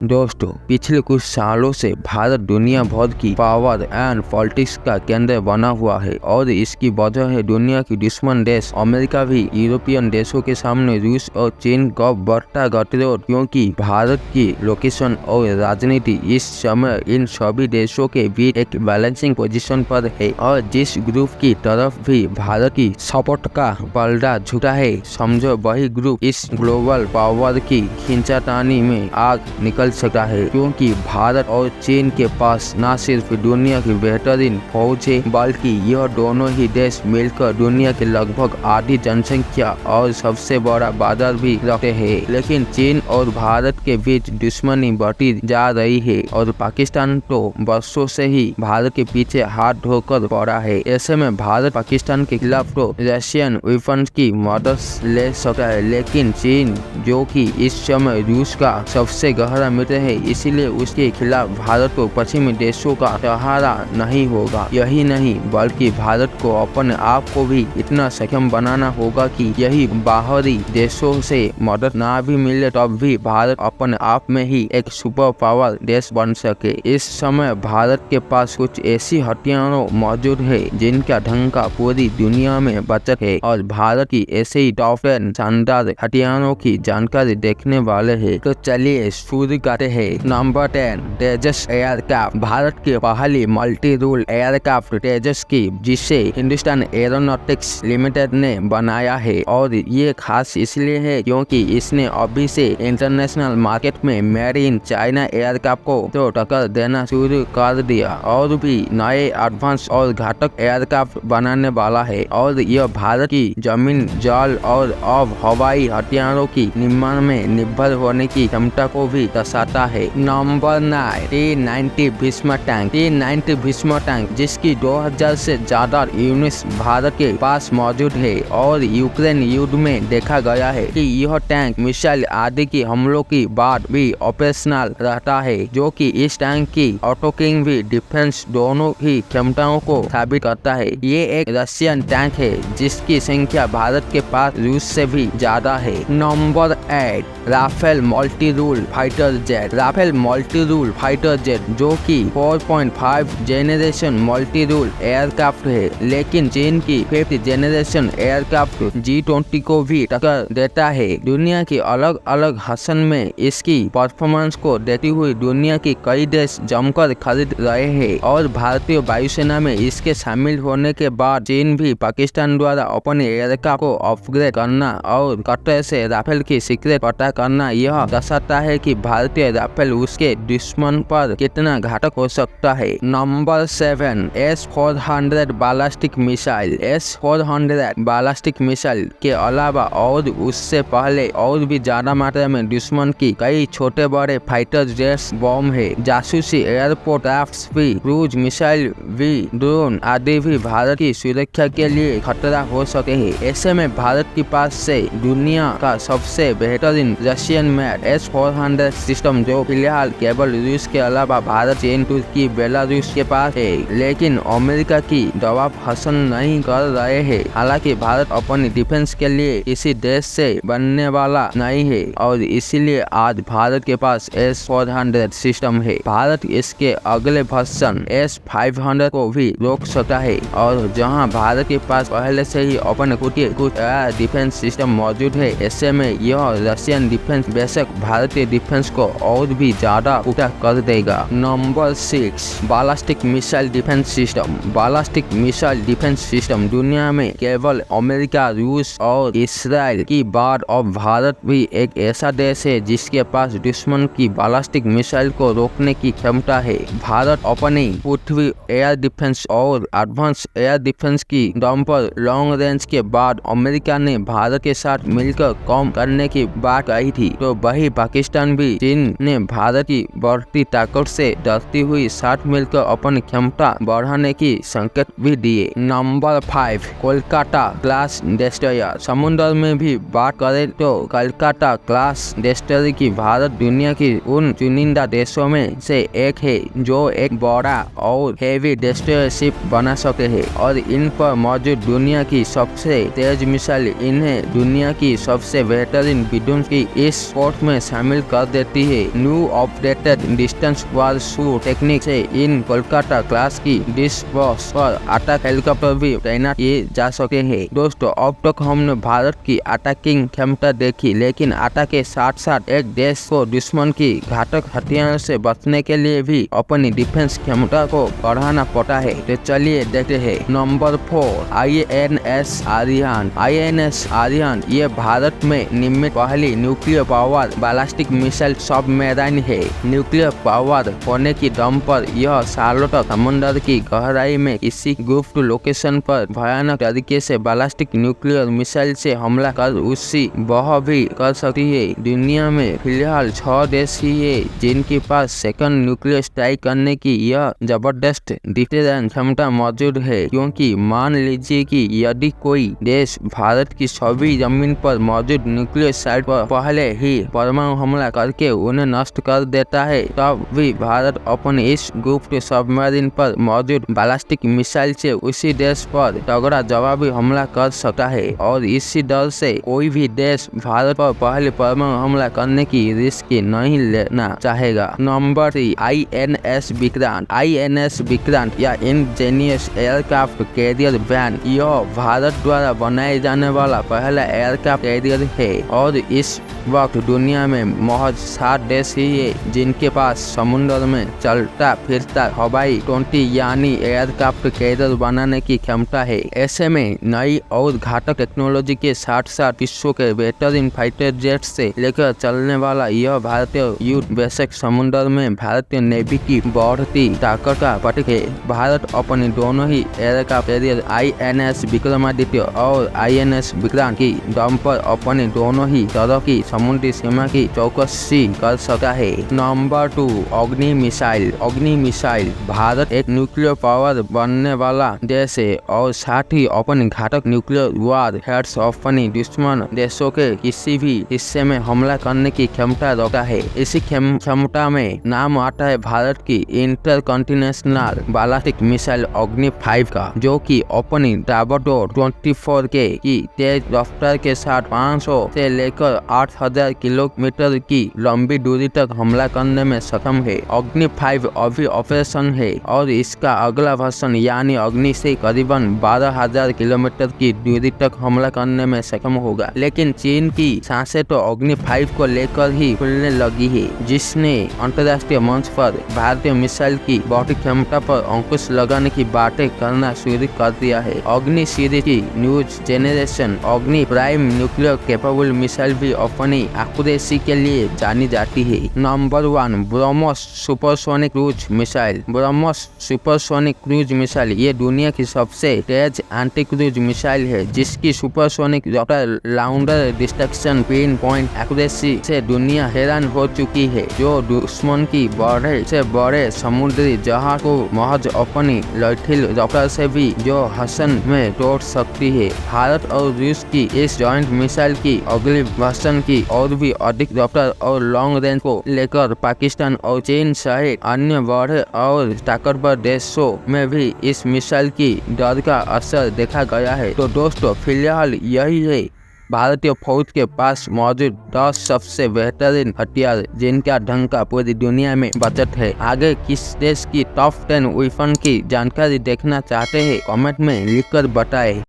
दोस्तों, पिछले कुछ सालों से भारत दुनिया भर की पावर एंड पॉलिटिक्स का केंद्र बना हुआ है और इसकी वजह है दुनिया की दुश्मन देश अमेरिका भी यूरोपियन देशों के सामने रूस और चीन का बढ़ता गतिरोध, क्योंकि भारत की लोकेशन और राजनीति इस समय इन सभी देशों के बीच एक बैलेंसिंग पोजीशन पर है और जिस ग्रुप की तरफ भी भारत की सपोर्ट का पलड़ा झुका है, समझो वही ग्रुप इस ग्लोबल पावर की खींचातानी में आग निकल सकता है, क्योंकि भारत और चीन के पास न सिर्फ दुनिया की बेहतरीन फौज है बल्कि यह दोनों ही देश मिलकर दुनिया के लगभग आधी जनसंख्या और सबसे बड़ा बाजार भी रखते हैं। लेकिन चीन और भारत के बीच दुश्मनी बढ़ती जा रही है और पाकिस्तान तो वर्षों से ही भारत के पीछे हाथ धोकर पड़ा है। ऐसे में भारत पाकिस्तान के खिलाफ तो रशियन वेपन्स की मदद ले सकता है, लेकिन चीन जो कि इस समय रूस का सबसे गहरा मित्र है, इसीलिए उसके खिलाफ भारत को पश्चिमी देशों का सहारा नहीं होगा। यही नहीं बल्कि भारत को अपने आप को भी इतना सक्षम बनाना होगा कि यही बाहरी देशों से मदद ना भी मिले तब भी भारत अपने आप में ही एक सुपर पावर देश बन सके। इस समय भारत के पास कुछ ऐसी हथियारों मौजूद है जिनका ढंका पूरी दुनिया में बचत है और भारत की ऐसे ही टॉप 10 शानदार हथियारों की जानकारी देखने वाले हैं। तो चलिए शुरू करते हैं। नंबर 10, तेजस एयरक्राफ्ट। भारत की पहली मल्टी रोल एयरक्राफ्ट तेजस की, जिसे हिंदुस्तान एरोनॉटिक्स लिमिटेड ने बनाया है और ये खास इसलिए है क्योंकि इसने अभी से इंटरनेशनल मार्केट में मेड इन चाइना एयरक्राफ्ट को तो टक्कर देना शुरू कर दिया और भी नए एडवांस और घातक एयरक्राफ्ट बनाने वाला है और यह भारत की जमीन, जल और अब हवाई हथियारों की निर्माण में निर्भर होने की क्षमता को भी दर्शाता है। Number 9, T-90 Bhishma tank. T-90 Bhishma tank, जिसकी 2000 से ज्यादा यूनिट्स भारत के पास मौजूद है और यूक्रेन युद्ध में देखा गया है कि यह टैंक मिसाइल आदि की हमलों की बाद भी ऑपरेशनल रहता है, जो कि इस टैंक की ऑटोकिंग भी डिफेंस दोनों ही क्षमताओं को साबित करता है। ये एक रशियन टैंक है जिसकी संख्या भारत के पास रूस से भी ज्यादा है। Number 8, Rafale multi role fighter jet. Rafale multi role fighter jet जो कि 4.5 जेनरेशन मल्टी रूल एयरक्राफ्ट है, लेकिन चीन की 5th जेनरेशन एयरक्राफ्ट G20 को भी टक्कर देता है। दुनिया के अलग अलग हिस्सों में इसकी परफॉर्मेंस को देखते हुए दुनिया के कई देश जमकर खरीद रहे हैं और भारतीय वायुसेना में इसके शामिल होने के बाद चीन भी पाकिस्तान द्वारा अपने एयरक्राफ्ट को अपग्रेड करना और कतर से राफेल की सीक्रेट पता करना यह दर्शाता है कि भारतीय राफेल उसके दुश्मन पर कितना घातक हो सकता है। Number 7, S-400 ballistic missile. S-400 ballistic missile के अलावा और उससे पहले और भी ज्यादा मात्रा में दुश्मन की कई छोटे बड़े फाइटर जेट्स, बम है, जासूसी एयरपोर्ट क्राफ्ट्स भी, क्रूज मिसाइल भी, ड्रोन आदि भी भारत की सुरक्षा के लिए खतरा हो सके है। ऐसे में भारत के पास से दुनिया का सबसे बेहतरीन रशियन मेड S-400 सिस्टम, जो फिलहाल केवल रूस के अलावा भारत, चीन, तुर्की, बेलारूस के पास है, लेकिन अमेरिका की दबाव हासिल नहीं कर रहे हैं। हालांकि भारत अपनी डिफेंस के लिए किसी देश से बनने वाला नहीं है और इसीलिए आज भारत के पास S-400 सिस्टम है। भारत इसके अगले वर्जन S-500 को भी रोक सकता है और जहां भारत के पास पहले से ही अपने खुद के कुछ एयर डिफेंस सिस्टम मौजूद है, ऐसे में यह रशियन डिफेंस बेशक भारतीय डिफेंस को और भी ज्यादा पुख्ता कर देगा। Number 6, ballistic missile defence system. Ballistic missile defence system दुनिया में केवल अमेरिका, रूस और इसराइल की बाद अब भारत भी एक ऐसा देश है जिसके पास दुश्मन की बैलिस्टिक मिसाइल को रोकने की क्षमता है। भारत अपनी पृथ्वी एयर डिफेंस और एडवांस एयर डिफेंस की दम पर लॉन्ग रेंज के बाद अमेरिका ने भारत के साथ मिलकर कम करने की बात कही थी, तो वही पाकिस्तान भी चीन ने भारत की बढ़ती ताकत से डरती हुई साथ मिलकर अपनी क्षमता बढ़ाने की संकेत भी दिए। Number 5, Kolkata class destroyer. समुद्र में भी बात करें तो कोलकाता क्लास डेस्ट्रॉयर की भारत दुनिया की उन चुनिंदा देशों में से एक है जो एक बड़ा और हेवी डेस्ट्रॉयर शिप बना सकते हैं और इन पर मौजूद दुनिया की सबसे तेज मिसाइल इन्हें दुनिया की सबसे बेहतरीन विध्वंस की इस स्पोर्ट में शामिल कर देती है। न्यू ऑपरेटेड डिस्टेंस वारशूट टेक्निक से इन कोलकाता क्लास की डिस्पॉस पर अटैक हेलीकॉप्टर भी तैनात किए जा सकते हैं। दोस्तों, अब तक हमने भारत की अटैकिंग क्षमता देखी, लेकिन अटैक के साथ साथ एक देश को दुश्मन की घातक हथियार से बचने के लिए भी अपनी डिफेंस क्षमता को बढ़ाना पड़ता है। तो चलिए देखते हैं। Number 4, INS Aryan. INS Aryan ये भारत में निर्मित पहली nuclear power ballistic missile submarine है। न्यूक्लियर पावर होने की दम पर यह सालों तक समुद्र की गहराई में किसी गुप्त लोकेशन पर भयानक तरीके से बैलिस्टिक न्यूक्लियर मिसाइल से हमला कर उससे बह भी कर सकती है। दुनिया में फिलहाल 6 देश ही है जिनके पास सेकंड न्यूक्लियर स्ट्राइक करने की यह जबरदस्त डिटेरेंस क्षमता मौजूद है। क्योंकि मान लीजिए कि यदि कोई देश भारत की सभी जमीन पर मौजूद न्यूक्लियर साइट पर पहले ही परमाणु हमला करके उन्हें नष्ट कर देता है, तब भी भारत अपने इस गुप्त सबमरीन पर मौजूद बैलिस्टिक मिसाइल से उसी देश पर तगड़ा जवाबी हमला कर सकता है। और इसी डर से कोई भी देश भारत पर पहले परमाणु हमला करने की रिस्क नहीं लेना चाहेगा। Number 3, INS Vikrant. INS Vikrant या इंजीनियर्स एयरक्राफ्ट कैरियर वैन यह भारत द्वारा बनाए जाने वाला पहला एयरक्राफ्ट कैरियर है। और इस वक्त दुनिया में महज 7 देश ही है जिनके पास समुद्र में चलता फिरता हवाई 20 यानी एयरक्राफ्ट कैरियर बनाने की क्षमता है। ऐसे में नई और घातक टेक्नोलॉजी के साथ साथ विश्व के बेहतरीन फाइटर जेट से लेकर चलने वाला यह भारतीय युद्ध वैश्विक समुद्र में भारतीय नेवी की बढ़ती ताकत का प्रतीक है। भारत अपने दोनों ही एयरक्राफ्ट कैरियर INS विक्रमादित्य और INS विक्रांत की दम पर अपने दोनों ही तरह की समुद्री सीमा की चौकसी कर सकता है। नंबर 2, अग्नि मिसाइल। अग्नि मिसाइल भारत एक न्यूक्लियर पावर बनने वाला देश है और साथ ही अपने घातक न्यूक्लियर वार हेड्स अपनी दुश्मन देशों के किसी भी हिस्से में हमला करने की क्षमता रखता है। इसी क्षमता में नाम आता है भारत की इंटरकॉन्टिनेंटल बैलिस्टिक मिसाइल अग्नि 5 का, जो कि अपनी ताबड़तोड़ 24 के की तेज रफ्तार के साथ 500 से लेकर 8000 किलोमीटर की लंबी दूरी तक हमला करने में सक्षम है। अग्नि 5 अभी ऑपरेशन है और इसका अगला वर्जन यानी अग्नि से करीबन 12000 किलोमीटर की दूरी तक हमला करने में सक्षम होगा। लेकिन चीन की सांसें तो अग्नि 5 को लेकर ही खुलने लगी है, जिसने अंतर्राष्ट्रीय मंच पर भारतीय मिसाइल की बढ़ती क्षमता पर अंकुश लगाने की बातें करना शुरू कर दिया है। अग्नि सीरीज की न्यूज जेनरेशन अग्नि प्राइम न्यूक्लियर कैपेबल मिसाइल भी अपनी एक्यूरेसी के लिए जानी जाती है। Number 1, BrahMos supersonic cruise missile. BrahMos supersonic cruise missile ये दुनिया की सबसे तेज एंटी क्रूज मिसाइल है, जिसकी सुपरसोनिक रफ्तार लाउंडर डिस्ट्रक्शन पिन पॉइंट एक्यूरेसी से दुनिया हैरान हो चुकी है, जो दुश्मन की बड़े से बड़े समुद्री जहाज को महज अपनी लैथिल रफ्तार से भी जो हसन में तोड़ सकती है। भारत और रूस की इस जॉइंट मिसाइल की अगली वर्जन की और भी अधिक रफ्तार और लॉन्ग रेंज को लेकर पाकिस्तान और चीन सहित अन्य बड़े और ताकतवर देशों में भी इस मिसाइल की डर का असर देखा गया है। तो दोस्तों, फिलहाल यही है भारतीय फौज के पास मौजूद 10 सबसे बेहतरीन हथियार जिनका ढंका पूरी दुनिया में बचत है। आगे किस देश की टॉप 10 वेपन की जानकारी देखना चाहते हैं, कमेंट में लिखकर बताएं।